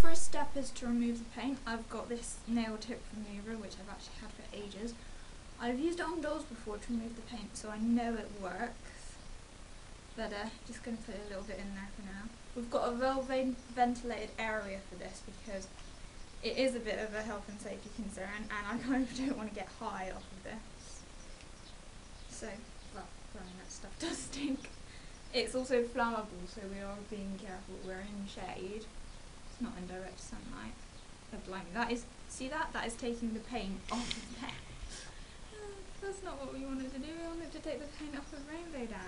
first step is to remove the paint. I've got this nail tip remover, which I've actually had for ages. I've used it on dolls before to remove the paint, so I know it works. But just going to put a little bit in there for now. We've got a well ventilated area for this because it is a bit of a health and safety concern, and I kind of don't want to get high off of this. So, well, that stuff does stink. It's also flammable, so we are being careful. We're in shade. It's not in direct sunlight. Oh, blimey, that is, see that? That is taking the paint off of there. That's not what we wanted to do. We wanted to take the paint off of Rainbow Dash.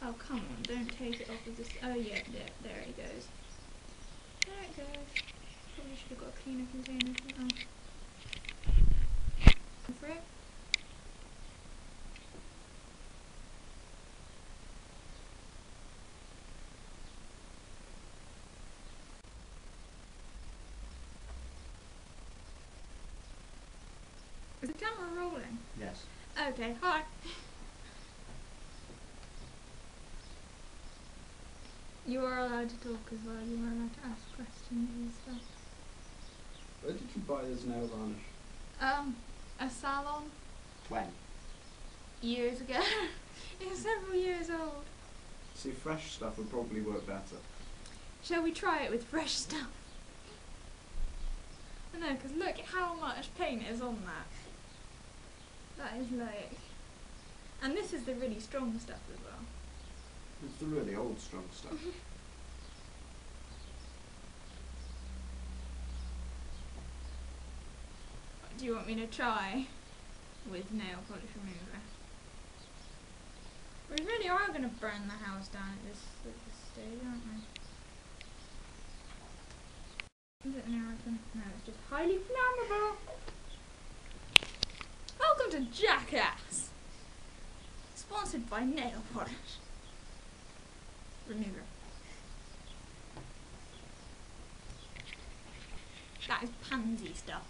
Oh, come on, don't take it off of this. Oh, yeah, there it goes. There it goes. Probably should have got a cleaner container, shouldn't I? For it. Is the camera rolling? Yes. Okay, hi. You are allowed to talk as well, you are allowed to ask questions and stuff. Where did you buy this nail varnish? A salon. When? Years ago. It's several years old. See, fresh stuff would probably work better. Shall we try it with fresh stuff? I know, because look at how much paint is on that. That is like... And this is the really strong stuff as well. It's the really old strong stuff. Do you want me to try with nail polish remover? We really are going to burn the house down at this stage, aren't we? Is it an American? No, it's just highly flammable. Welcome to Jackass! Sponsored by nail polish remover. That is pansy stuff.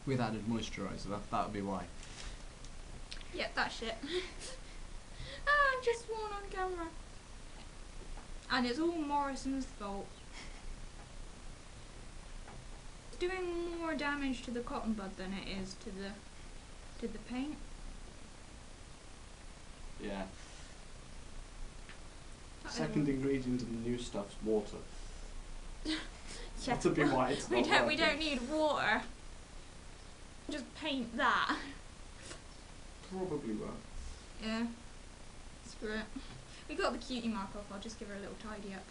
With added moisturiser, that would be why. Yep, that's shit. I've just sworn on camera. And it's all Morrison's fault. It's doing more damage to the cotton bud than it is to the paint. Yeah. Second ingredient in the new stuff's water. Yeah. That'll be why it's not working. We don't need water. Just paint that. Probably won't. Yeah. Screw it. We got the cutie mark off, I'll just give her a little tidy up.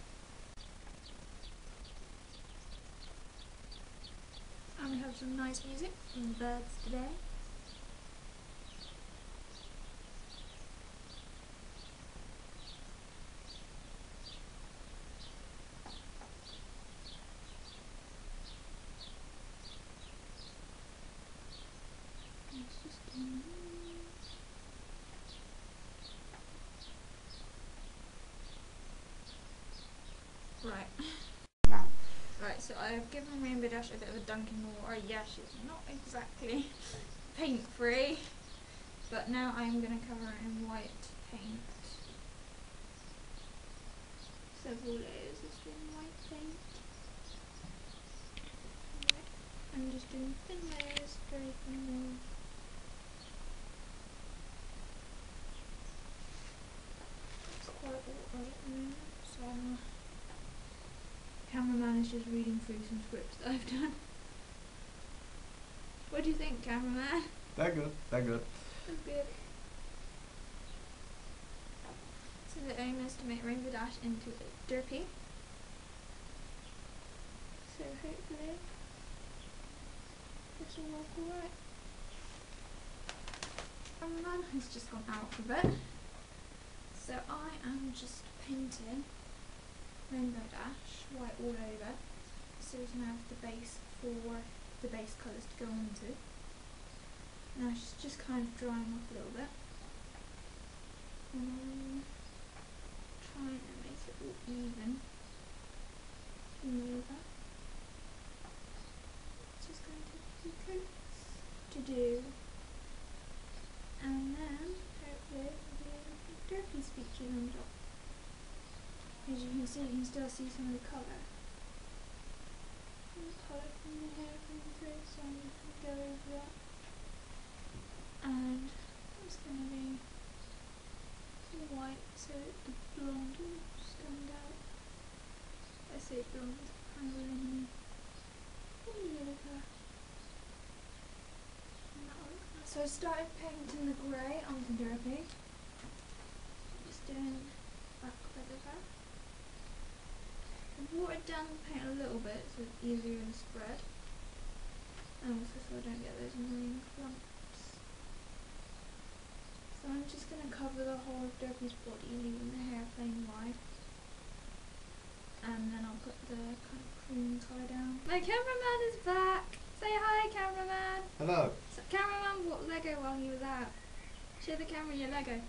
And we have some nice music from the birds today. Right. Now. Right, so I have given Rainbow Dash a bit of a dunk in the water. Yeah, she's not exactly paint free, but now I'm going to cover it in white paint. Several layers of white paint. Right. I'm just doing thin layers, very thin layers. It's quite a lot at the moment, so cameraman is just reading through some scripts that I've done. What do you think, cameraman? They're good, they're good. That's good. So the aim is to make Rainbow Dash into a Derpy. So hopefully this will work alright. Cameraman has just gone out for a bit. So I am just painting Rainbow Dash white all over, so we can have the base for the base colours to go onto. Now she's just kind of drying off a little bit. And I'm trying to make it all even. Over. It's just going to take a few coats to do. And then hopefully actually on top. As you can see, you can still see some of the colour. The colour from the hair coming through, so I'm just going to go over that. And it's going to be white so the blonde will stand out. I say blonde, it's kind of a lemony yellow colour. So I started painting the grey on the Derpy. Just doing back bit of that. I've watered down the paint a little bit so it's easier to spread. And also so I don't get those annoying clumps. So I'm just going to cover the whole of Derpy's body, leaving the hair plain white. And then I'll put the kind of cream colour down. My cameraman is back! Say hi, cameraman! Hello. So cameraman bought Lego while he was out. Show the camera your Lego.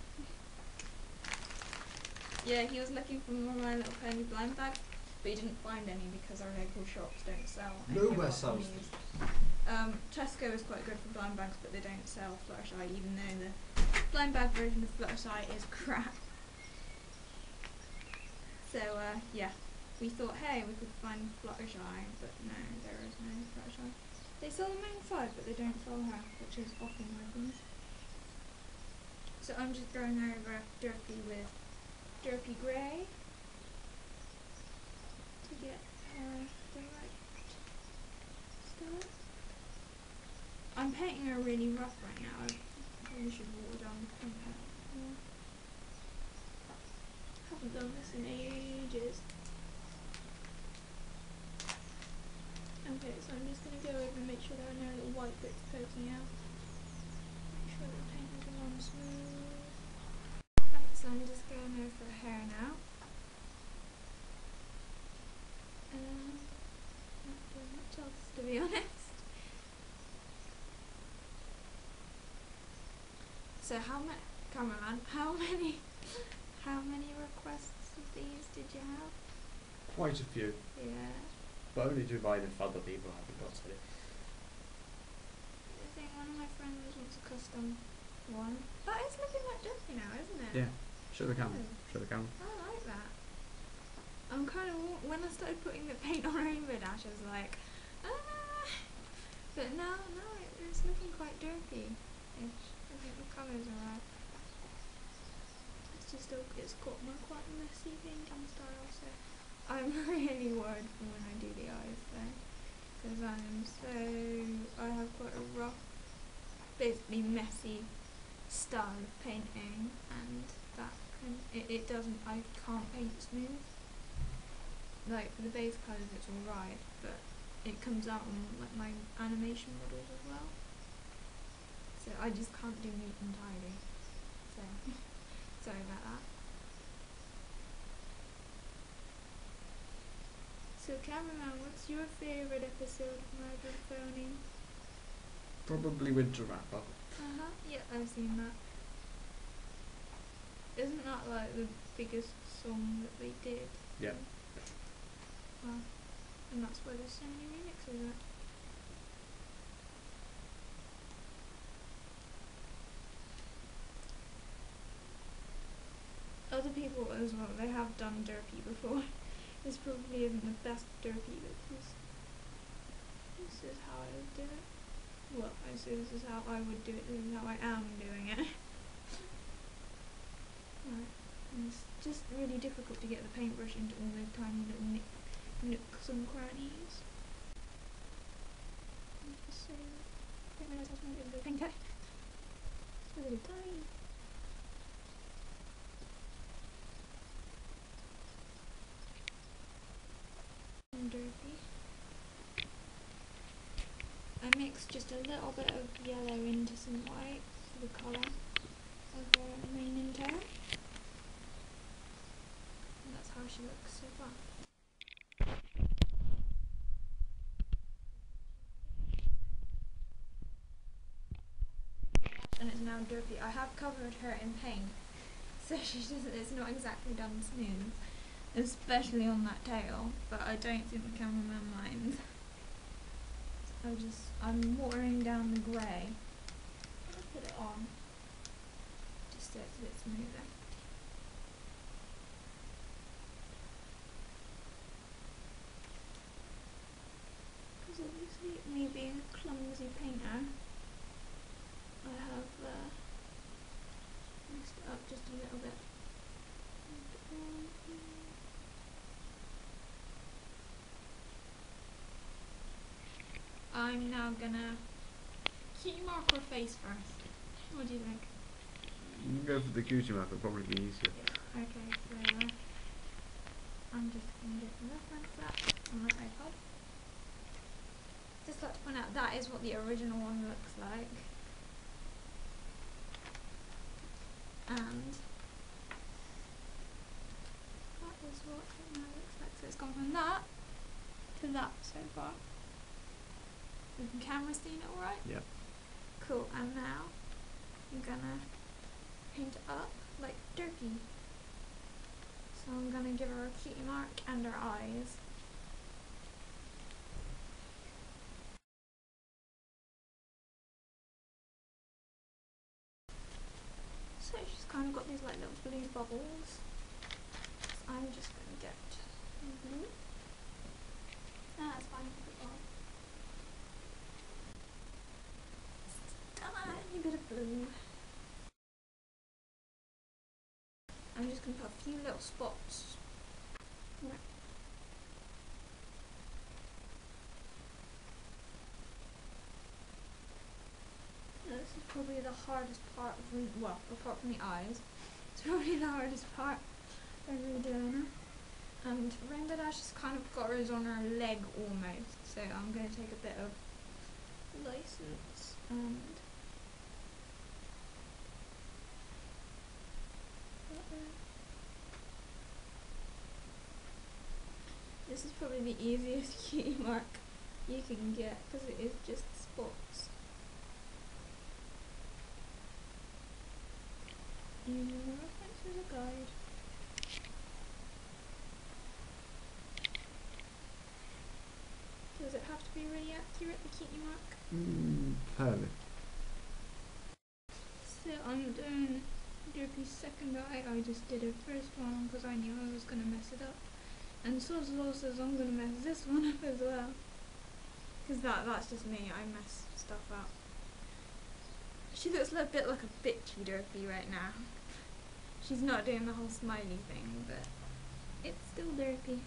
Yeah, he was looking for more My Little Pony blind bags, but he didn't find any because our Lego shops don't sell any. Nowhere sells them. Tesco is quite good for blind bags, but they don't sell Fluttershy, even though the blind bag version of Fluttershy is crap. So yeah, we thought, hey, we could find Fluttershy, but no, there is no Fluttershy. They sell them inside, but they don't sell her, which is often happens. So I'm just going over Derpy with Derpy Grey to get the right style. I'm painting her really rough right now. I probably should water down the paint a bit more. Haven't done this in ages. Okay, so I'm just going to go over and make sure there are no little white bits poking out. Make sure the paint is along smooth. Right, so I'm just going over for her hair now. Not doing much else, to be honest. So cameraman, how many requests of these did you have? Quite a few. Yeah. But only to buy if other people haven't got it. I think one of my friends wants a custom one. That is looking like Derpy now, isn't it? Yeah. Show the camera. Oh. Show the camera. I like that. I'm kind of, when I started putting the paint on Rainbow Dash, I was like, ah. But now it's looking quite Derpy-ish. I think the colours are right. It's got my quite messy painting style, so I'm really worried for when I do the eyes though, because I have quite a rough, basically messy style of painting, and that I can't paint smooth. Like for the base colours it's alright, but it comes out on like my animation models as well. So I just can't do neat and tidy. So sorry about that. So cameraman, what's your favourite episode of My Little Pony? Probably Winter Wrap-Up. Yeah, I've seen that. Isn't that like the biggest song that they did? Yeah. Well, and that's why there's so many remixes of it. Other people as well, they have done Derpy before. This probably isn't the best Derpy, but this is how I would do it. Well, I say this is how I would do it, this is how I am doing it. Right, and it's just really difficult to get the paintbrush into all those tiny little nooks and crannies. Just so I don't realise how small it is with a painter. It's really tiny. Derpy. I mixed just a little bit of yellow into some white for the colour of her mane and tail. And that's how she looks so far. And it's now Derpy. I have covered her in paint, so it's not exactly done smooth. Especially on that tail, but I don't think the cameraman minds. I'm watering down the grey. I'll put it on, just so it's a bit smoother. obviously, me being a clumsy painter, I have messed it up just a little bit. I'm now gonna cutie mark her face first. What do you think? You can go for the cutie mark, it'll probably be easier. Yeah. Okay, so I'm just gonna get the reference that on my iPod. Just like to point out that is what the original one looks like. And that is what it now looks like. So it's gone from that to that so far. Is the camera seeing it alright? Yeah. Cool, and now I'm gonna paint it up like Derpy. So I'm gonna give her a cutie mark and her eyes. So she's kind of got these like little blue bubbles. So I'm just gonna get blue. That's fine. Tiny bit of blue. I'm just going to put a few little spots. Right. Now this is probably the hardest part of well, apart from the eyes, it's probably the hardest part of redoing her. And Rainbow Dash has kind of got hers on her leg almost, so I'm going to take a bit of license and this is probably the easiest cutie mark you can get because it is just spots. Using the reference as a guide. Does it have to be really accurate, the cutie mark? Fairly. So I'm doing Derpy's second eye. I just did her first one because I knew I was going to mess it up. And Sozlo says I'm going to mess this one up as well. Because that's just me, I mess stuff up. She looks a bit like a bitchy Derpy right now. She's not doing the whole smiley thing, but it's still Derpy.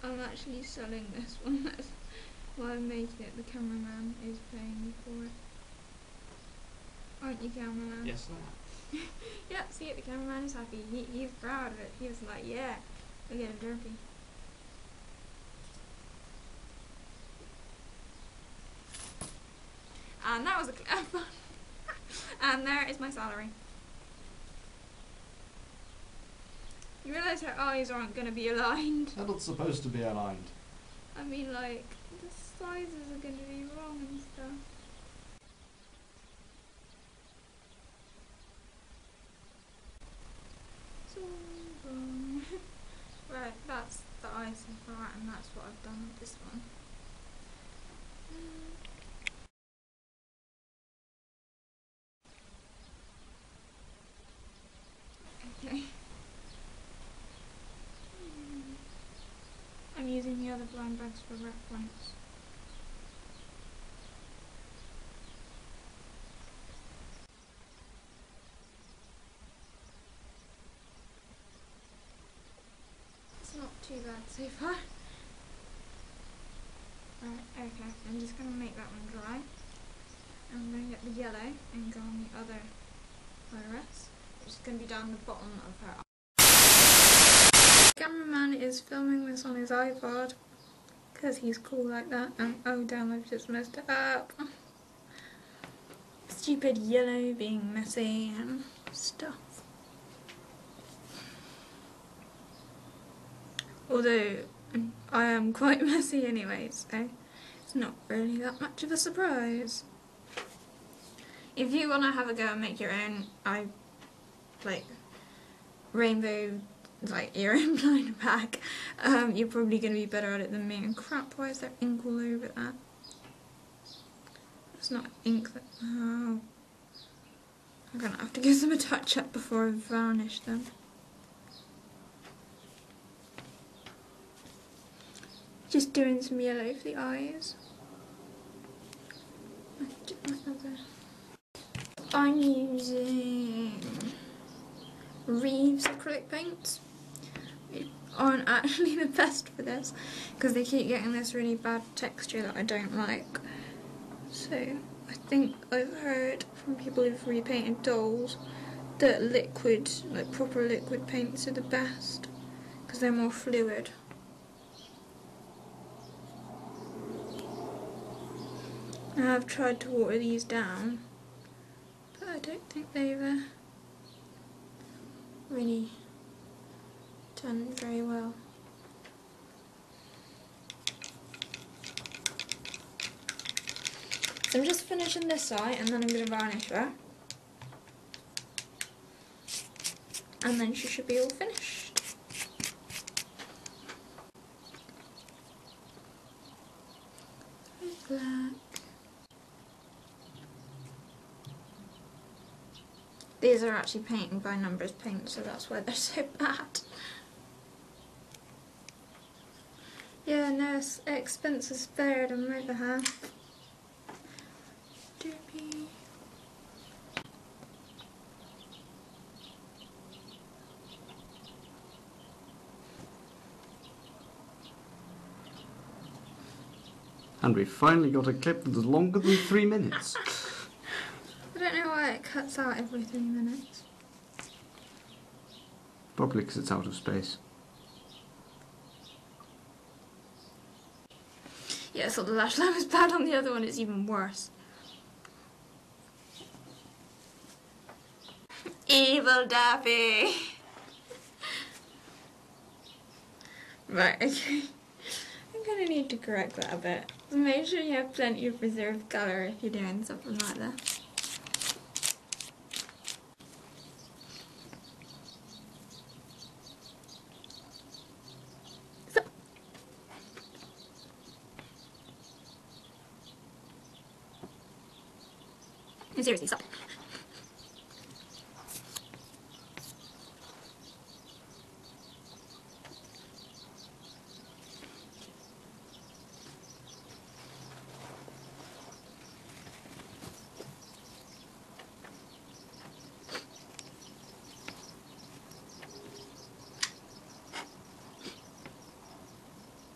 I'm actually selling this one, that's why I'm making it. The cameraman is paying me for it. Aren't you, cameraman? Yes, I am. Yeah, see it, the cameraman is happy. He's proud of it. He was like, yeah, look at him, Derpy. And that was a clever one. And there is my salary. You realise her eyes aren't going to be aligned. They're not supposed to be aligned. I mean, like, the sizes are going to be wrong and stuff. So wrong. Right, that's the eyes so far, and that's what I've done with this one. Okay. I'm using the other blind bags for reference. It's not too bad so far. Right, okay, I'm just going to make that one dry. I'm going to get the yellow and go on the other iris, which is going to be down the bottom of her eye. The cameraman is filming this on his iPod because he's cool like that, and oh damn, I've just messed it up. Stupid yellow being messy and stuff. Although I am quite messy anyway, so it's not really that much of a surprise. If you want to have a go and make your own rainbow, your own blind bag, you're probably going to be better at it than me. And crap, why is there ink all over that? It's not ink that... Oh. I'm going to have to give them a touch up before I varnish them. Just doing some yellow for the eyes. I'm using Reeves acrylic paints. They aren't actually the best for this because they keep getting this really bad texture that I don't like. So I think I've heard from people who've repainted dolls that liquid, like proper liquid paints are the best because they're more fluid. Now I've tried to water these down, but I don't think they've really done very well. So I'm just finishing this side and then I'm going to varnish her. And then she should be all finished. Black. These are actually painting by numbers paint, so that's why they're so bad. Yeah, no, expense is spared on my behalf. Derpy. And we finally got a clip that is longer than 3 minutes. I don't know why it cuts out every 3 minutes. Probably because it's out of space. Yeah, I thought the lash line was bad on the other one, it's even worse. Evil Derpy! Right, okay. I'm gonna need to correct that a bit. So make sure you have plenty of reserve colour if you're doing something like that. Seriously, stop.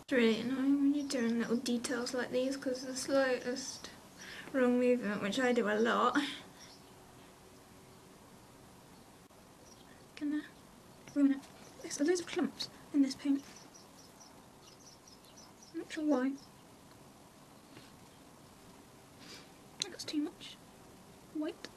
It's really annoying when you're doing little details like these because the slightest wrong movement, which I do a lot, gonna ruin it. There's loads of clumps in this paint. I'm not sure why. That's too much white.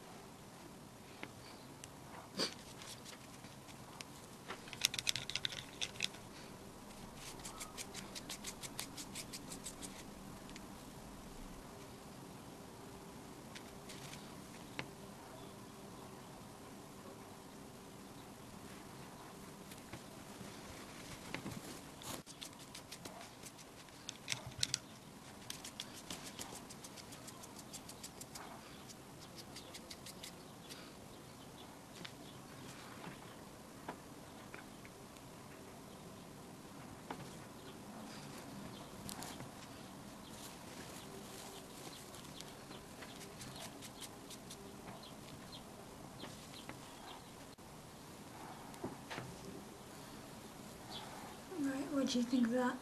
Right, what do you think of that?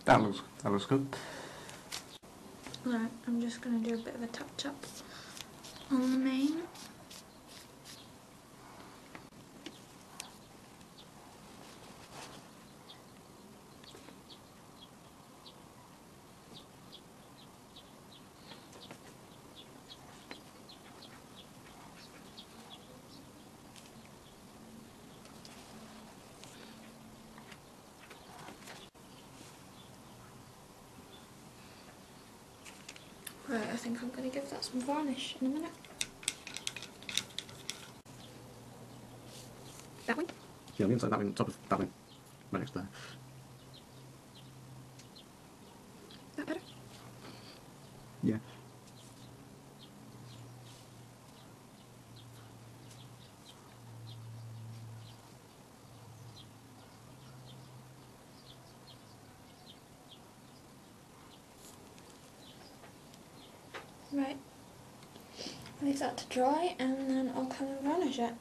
That looks good. Right, I'm just going to do a bit of a touch up on the mane. Right, I think I'm going to give that some varnish in a minute. That one? Yeah, on the inside, that one, top of that one, right next to there. That better? Yeah. Right, leave that to dry and then I'll come and varnish it.